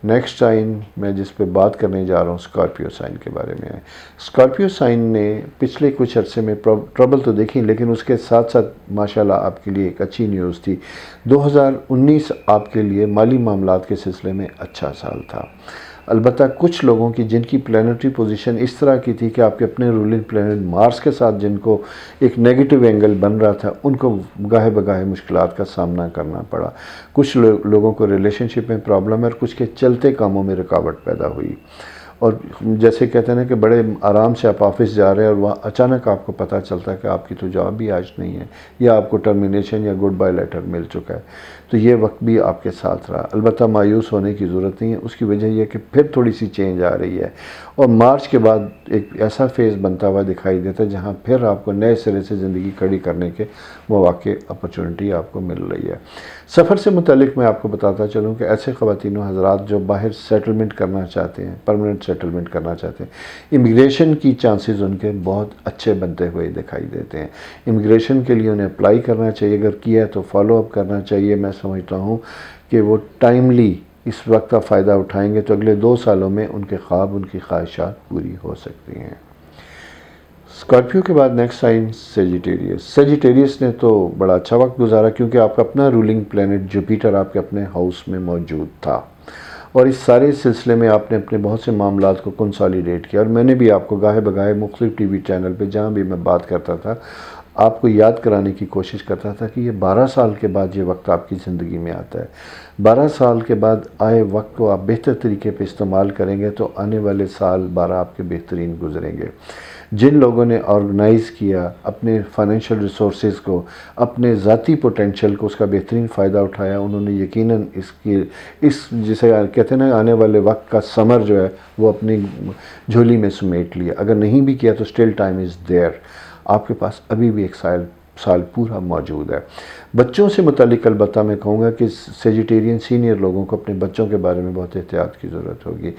Next sign میں جس پہ بات کرنے جا رہا ہوں اسکارپیو سائن کے بارے میں ہے۔ اسکارپیو سائن نے پچھلے کچھ عرصے میں ٹربل تو دیکھی، لیکن اس کے ساتھ ساتھ ماشاءاللہ آپ کے لیے ایک اچھی نیوز تھی۔ 2019 آپ کے لیے مالی معاملات کے سلسلے میں اچھا سال تھا۔ البتہ کچھ لوگوں کی جن کی پلانٹری پوزیشن اس طرح کی تھی کہ آپ کے اپنے رولنگ پلانٹ مارس کے ساتھ جن کو ایک نیگیٹو اینگل بن رہا تھا، ان کو گاہے بگاہے مشکلات کا سامنا کرنا پڑا۔ کچھ لوگوں کو ریلیشن شپ میں پرابلم ہے اور کچھ کے چلتے کاموں میں رکاوٹ پیدا ہوئی، اور جیسے کہتے ہیں نا کہ بڑے آرام سے آپ آفس جا رہے ہیں اور وہاں اچانک آپ کو پتہ چلتا ہے کہ آپ کی تو جاب بھی آج نہیں ہے، یا آپ کو ٹرمینیشن یا گڈ بائی لیٹر مل چکا ہے۔ تو یہ وقت بھی آپ کے ساتھ رہا۔ البتہ مایوس ہونے کی ضرورت نہیں ہے، اس کی وجہ یہ ہے کہ پھر تھوڑی سی چینج آ رہی ہے، اور مارچ کے بعد ایک ایسا فیز بنتا ہوا دکھائی دیتا ہے جہاں پھر آپ کو نئے سرے سے زندگی کھڑی کرنے کے مواقع اپرچونٹی آپ کو مل رہی ہے۔ سفر سے متعلق میں آپ کو بتاتا چلوں کہ ایسے خواتین و حضرات جو باہر سیٹلمنٹ کرنا چاہتے ہیں، پرمننٹ سیٹلمنٹ کرنا چاہتے ہیں، امیگریشن کی چانسز ان کے بہت اچھے بنتے ہوئے دکھائی دیتے ہیں۔ امیگریشن کے لیے انہیں اپلائی کرنا چاہیے، اگر کیا ہے تو فالو اپ کرنا چاہیے۔ میں سمجھتا ہوں کہ وہ ٹائملی اس وقت کا فائدہ اٹھائیں گے تو اگلے 2 سالوں میں ان کے خواب، ان کی خواہشات پوری ہو سکتی ہیں۔ اسکارپیو کے بعد نیکسٹ سائن سیجیٹیریس۔ سیجیٹیریس نے تو بڑا اچھا وقت گزارا کیونکہ آپ کا اپنا رولنگ پلانٹ جوپیٹر آپ کے اپنے ہاؤس میں موجود تھا، اور اس سارے سلسلے میں آپ نے اپنے بہت سے معاملات کو کنسالیڈیٹ کیا، اور میں نے بھی آپ کو گاہے بگاہے مختلف ٹی وی چینل پہ جہاں بھی میں بات کرتا تھا آپ کو یاد کرانے کی کوشش کرتا تھا کہ یہ 12 سال کے بعد یہ وقت آپ کی زندگی میں آتا ہے۔ 12 سال کے بعد آئے وقت کو آپ بہتر طریقے پہ استعمال کریں گے تو آنے والے سال 12 آپ کے بہترین گزریں گے۔ جن لوگوں نے آرگنائز کیا اپنے فائنینشیل ریسورسز کو، اپنے ذاتی پوٹینشیل کو، اس کا بہترین فائدہ اٹھایا، انہوں نے یقیناً اس جسے کہتے ہیں نا آنے والے وقت کا ثمر جو ہے وہ اپنی جھولی میں سمیٹ لیا۔ اگر نہیں بھی کیا تو اسٹل ٹائم از دیئر، آپ کے پاس ابھی بھی ایک سال پورا موجود ہے۔ بچوں سے متعلق البتہ میں کہوں گا کہ سیجیٹیرین سینئر لوگوں کو اپنے بچوں کے بارے میں بہت احتیاط کی ضرورت ہوگی۔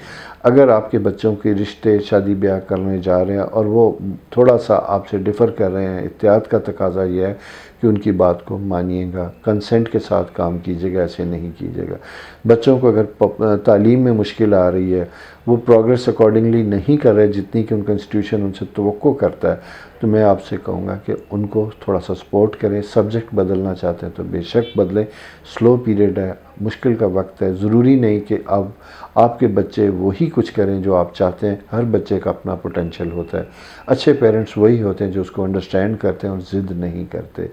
اگر آپ کے بچوں کے رشتے شادی بیاہ کرنے جا رہے ہیں اور وہ تھوڑا سا آپ سے ڈفر کر رہے ہیں، احتیاط کا تقاضا یہ ہے کہ ان کی بات کو مانیے گا، کنسنٹ کے ساتھ کام کیجیے گا، ایسے نہیں کیجیے گا۔ بچوں کو اگر تعلیم میں مشکل آ رہی ہے، وہ پروگریس اکارڈنگلی نہیں کر رہے جتنی کہ ان کا انسٹیٹیوشن ان سے توقع کرتا ہے، تو میں آپ سے کہوں گا کہ ان کو تھوڑا سا سپورٹ کریں۔ سبجیکٹ بدلنا چاہتے ہیں تو بے شک بدلیں، سلو پیریڈ ہے، مشکل کا وقت ہے، ضروری نہیں کہ اب آپ کے بچے وہی کچھ کریں جو آپ چاہتے ہیں۔ ہر بچے کا اپنا پوٹینشیل ہوتا ہے۔ اچھے پیرنٹس وہی ہوتے ہیں جو اس کو انڈرسٹینڈ کرتے ہیں اور ضد نہیں کرتے۔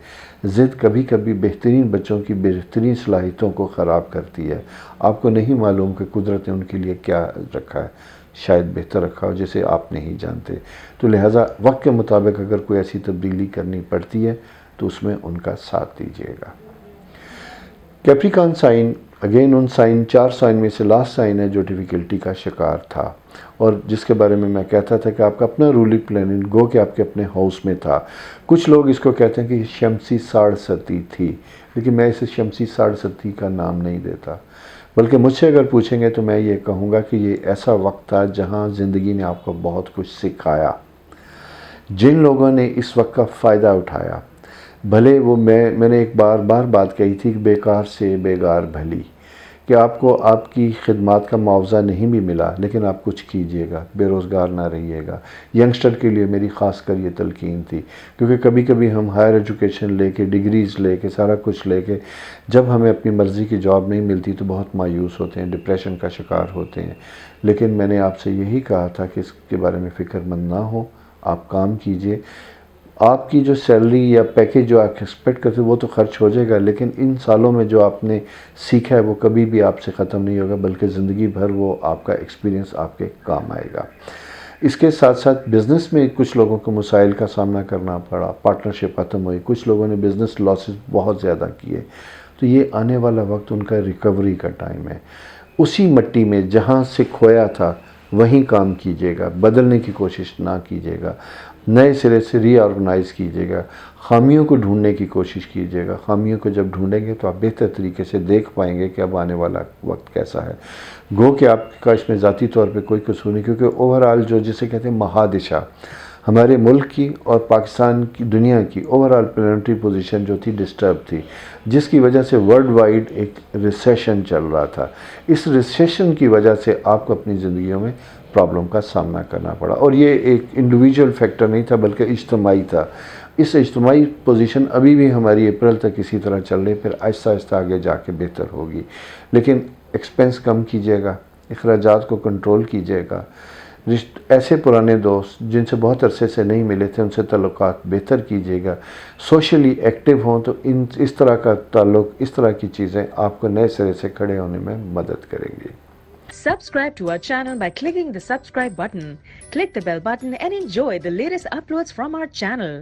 ضد کبھی کبھی بہترین بچوں کی بہترین صلاحیتوں کو خراب کرتی ہے۔ آپ کو نہیں معلوم کہ قدرت نے ان کے لیے کیا رکھا ہے، شاید بہتر رکھا ہو جسے آپ نہیں جانتے۔ تو لہٰذا وقت کے مطابق اگر کوئی ایسی تبدیلی کرنی پڑتی ہے تو اس میں ان کا ساتھ دیجیے گا۔ کیپریکان سائن اگین ان 4 سائن میں سے لاسٹ سائن ہے جو ڈیفیکلٹی کا شکار تھا، اور جس کے بارے میں کہتا تھا کہ آپ کا اپنا رولنگ پلانٹ گو کہ آپ کے اپنے ہاؤس میں تھا۔ کچھ لوگ اس کو کہتے ہیں کہ یہ شمسی ساڑھ ستی تھی، لیکن میں اسے شمسی ساڑھ ستی کا نام نہیں دیتا، بلکہ مجھ سے اگر پوچھیں گے تو میں یہ کہوں گا کہ یہ ایسا وقت تھا جہاں زندگی نے آپ کو بہت کچھ سکھایا۔ جن لوگوں نے اس وقت کا فائدہ اٹھایا، بھلے وہ میں نے ایک بار بات کہی تھی کہ بیکار سے بیگار بھلی، کہ آپ کو آپ کی خدمات کا معاوضہ نہیں بھی ملا لیکن آپ کچھ کیجئے گا، بے روزگار نہ رہیے گا۔ ینگسٹر کے لیے میری خاص کر یہ تلقین تھی، کیونکہ کبھی کبھی ہم ہائر ایجوکیشن لے کے، ڈگریز لے کے، سارا کچھ لے کے جب ہمیں اپنی مرضی کی جاب نہیں ملتی تو بہت مایوس ہوتے ہیں، ڈپریشن کا شکار ہوتے ہیں۔ لیکن میں نے آپ سے یہی کہا تھا کہ اس کے بارے میں فکر مند نہ ہو، آپ کام کیجئے۔ آپ کی جو سیلری یا پیکیج جو آپ ایکسپیکٹ کرتے وہ تو خرچ ہو جائے گا، لیکن ان سالوں میں جو آپ نے سیکھا ہے وہ کبھی بھی آپ سے ختم نہیں ہوگا، بلکہ زندگی بھر وہ آپ کا ایکسپیرینس آپ کے کام آئے گا۔ اس کے ساتھ ساتھ بزنس میں کچھ لوگوں کو مسائل کا سامنا کرنا پڑا، پارٹنرشپ ختم ہوئی، کچھ لوگوں نے بزنس لاسز بہت زیادہ کیے، تو یہ آنے والا وقت ان کا ریکوری کا ٹائم ہے۔ اسی مٹی میں جہاں سے کھویا تھا وہیں کام کیجیے گا، بدلنے کی کوشش نہ کیجیے گا، نئے سرے سے ری آرگنائز کیجیے گا، خامیوں کو ڈھونڈنے کی کوشش کیجیے گا۔ خامیوں کو جب ڈھونڈیں گے تو آپ بہتر طریقے سے دیکھ پائیں گے کہ اب آنے والا وقت کیسا ہے۔ گو کہ آپ کا اس میں ذاتی طور پہ کوئی قصور نہیں، کیونکہ اوورآل جو جسے کہتے ہیں مہادشا، ہمارے ملک کی اور پاکستان کی دنیا کی اوور آل پلانٹری پوزیشن جو تھی ڈسٹرب تھی، جس کی وجہ سے ورلڈ وائڈ ایک ریسیشن چل رہا تھا۔ اس ریسیشن کی وجہ سے آپ کو اپنی زندگیوں میں پرابلم کا سامنا کرنا پڑا، اور یہ ایک انڈیویجول فیکٹر نہیں تھا بلکہ اجتماعی تھا۔ اس اجتماعی پوزیشن ابھی بھی ہماری اپریل تک اسی طرح چل رہی، پھر آہستہ آہستہ آگے جا کے بہتر ہوگی، لیکن ایکسپینس کم کیجیے گا، اخراجات کو کنٹرول کیجیے گا، ایسے پرانے دوست جن سے بہت عرصے سے نہیں ملے تھے ان سے تعلقات بہتر کیجیے گا، سوشلی ایکٹیو ہوں تو اس طرح کا تعلق، اس طرح کی چیزیں آپ کو نئے سرے سے کھڑے ہونے میں مدد کریں گی۔ Subscribe to our channel by clicking the subscribe button. Click the bell button and enjoy the latest uploads from our channel.